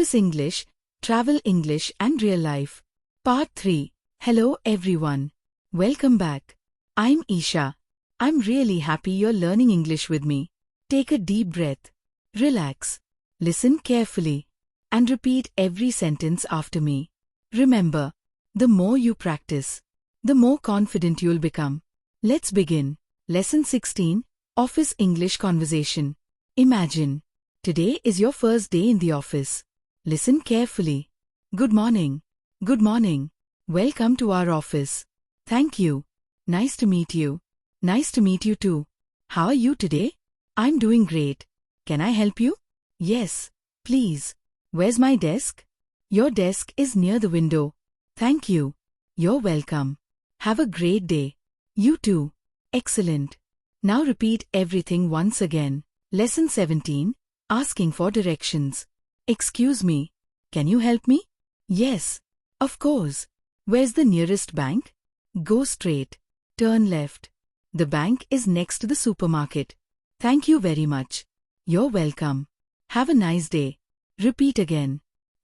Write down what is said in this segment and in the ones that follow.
Office English, Travel English and Real Life. Part 3. Hello everyone. Welcome back. I'm Isha. I'm really happy you're learning English with me. Take a deep breath. Relax. Listen carefully. And repeat every sentence after me. Remember, the more you practice, the more confident you'll become. Let's begin. Lesson 16, Office English Conversation. Imagine, today is your first day in the office. Listen carefully. Good morning. Good morning. Welcome to our office. Thank you. Nice to meet you. Nice to meet you too. How are you today? I'm doing great. Can I help you? Yes, please. Where's my desk? Your desk is near the window. Thank you. You're welcome. Have a great day. You too. Excellent. Now repeat everything once again. Lesson 17, Asking for Directions. Excuse me. Can you help me? Yes. Of course. Where's the nearest bank? Go straight. Turn left. The bank is next to the supermarket. Thank you very much. You're welcome. Have a nice day. Repeat again.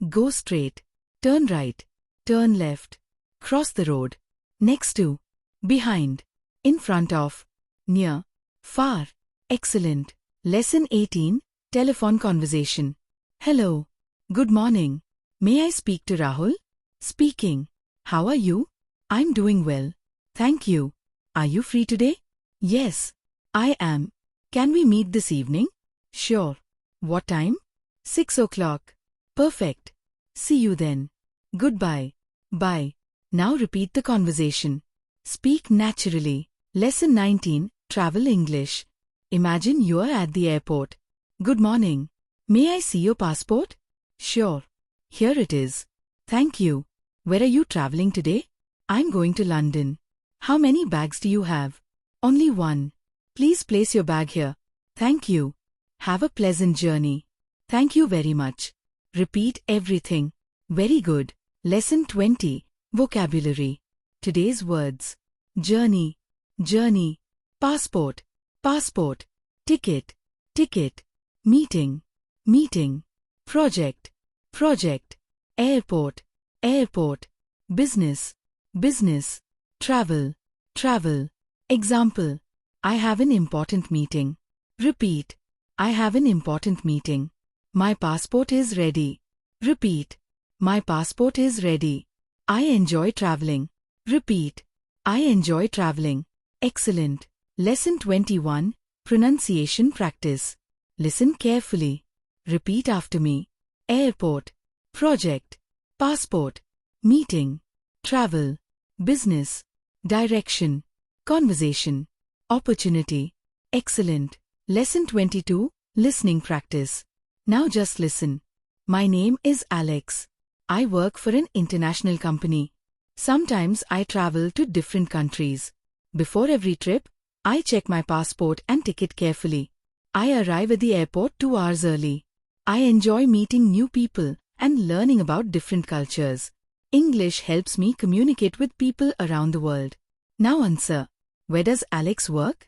Go straight. Turn right. Turn left. Cross the road. Next to. Behind. In front of. Near. Far. Excellent. Lesson 18, Telephone Conversation. Hello. Good morning. May I speak to Rahul? Speaking. How are you? I'm doing well. Thank you. Are you free today? Yes, I am. Can we meet this evening? Sure. What time? 6 o'clock. Perfect. See you then. Goodbye. Bye. Now repeat the conversation. Speak naturally. Lesson 19, Travel English. Imagine you are at the airport. Good morning. May I see your passport? Sure. Here it is. Thank you. Where are you traveling today? I'm going to London. How many bags do you have? Only one. Please place your bag here. Thank you. Have a pleasant journey. Thank you very much. Repeat everything. Very good. Lesson 20, Vocabulary. Today's words. Journey. Journey. Passport. Passport. Ticket. Ticket. Meeting. Meeting. Project. Project. Airport. Airport. Business. Business. Travel. Travel. Example. I have an important meeting. Repeat. I have an important meeting. My passport is ready. Repeat. My passport is ready. I enjoy traveling. Repeat. I enjoy traveling. Excellent. Lesson 21, Pronunciation Practice. Listen carefully. Repeat after me. Airport. Project. Passport. Meeting. Travel. Business. Direction. Conversation. Opportunity. Excellent. Lesson 22, Listening Practice. Now just listen. My name is Alex. I work for an international company. Sometimes I travel to different countries. Before every trip, I check my passport and ticket carefully. I arrive at the airport 2 hours early. I enjoy meeting new people and learning about different cultures. English helps me communicate with people around the world. Now answer. Where does Alex work?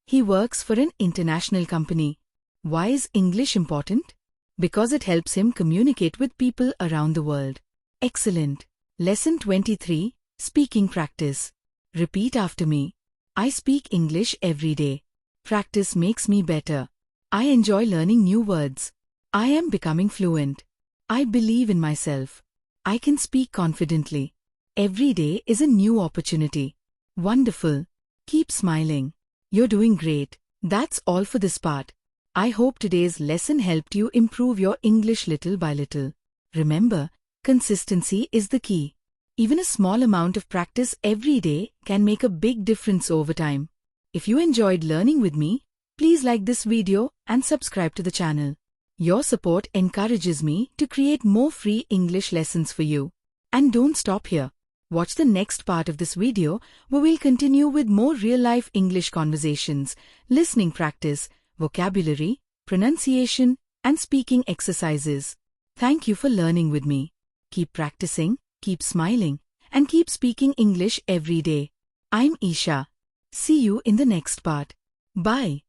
He works for an international company. Why is English important? Because it helps him communicate with people around the world. Excellent. Lesson 23, Speaking Practice. Repeat after me. I speak English every day. Practice makes me better. I enjoy learning new words. I am becoming fluent. I believe in myself. I can speak confidently. Every day is a new opportunity. Wonderful. Keep smiling. You're doing great. That's all for this part. I hope today's lesson helped you improve your English little by little. Remember, consistency is the key. Even a small amount of practice every day can make a big difference over time. If you enjoyed learning with me, please like this video and subscribe to the channel. Your support encourages me to create more free English lessons for you. And don't stop here. Watch the next part of this video where we'll continue with more real-life English conversations, listening practice, vocabulary, pronunciation, and speaking exercises. Thank you for learning with me. Keep practicing, keep smiling, and keep speaking English every day. I'm Isha. See you in the next part. Bye.